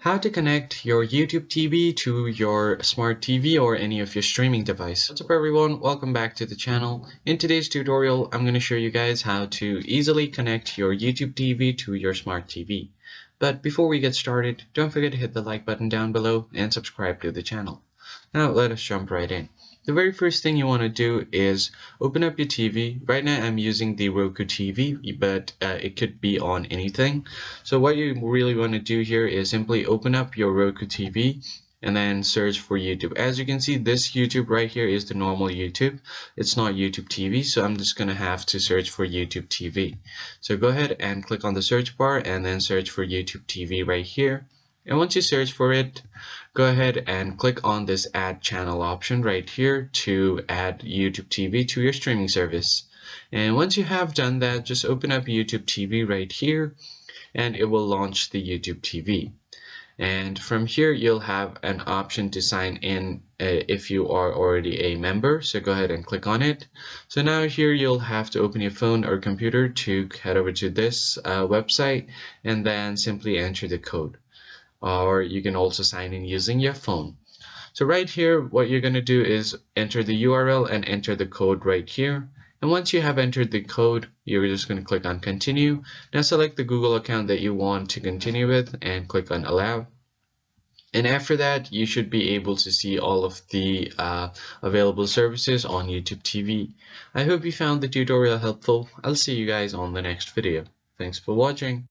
How to connect your YouTube TV to your smart TV or any of your streaming device. What's up everyone, welcome back to the channel. In today's tutorial, I'm going to show you guys how to easily connect your YouTube TV to your smart TV. But before we get started, don't forget to hit the like button down below and subscribe to the channel. Now let us jump right in. The very first thing you want to do is open up your TV. Right now I'm using the Roku TV, but it could be on anything. So what you really want to do here is simply open up your Roku TV and then search for YouTube. As you can see, this YouTube right here is the normal YouTube. It's not YouTube TV, so I'm just going to have to search for YouTube TV. So go ahead and click on the search bar and then search for YouTube TV right here. And once you search for it, go ahead and click on this add channel option right here to add YouTube TV to your streaming service. And once you have done that, just open up YouTube TV right here and it will launch the YouTube TV. And from here, you'll have an option to sign in if you are already a member. So go ahead and click on it. So now here you'll have to open your phone or computer to head over to this website and then simply enter the code. Or you can also sign in using your phone. So right here, what you're going to do is enter the URL and enter the code right here. And once you have entered the code, you're just going to click on continue. Now select the Google account that you want to continue with and click on allow. And after that, you should be able to see all of the available services on YouTube TV. I hope you found the tutorial helpful. I'll see you guys on the next video. Thanks for watching.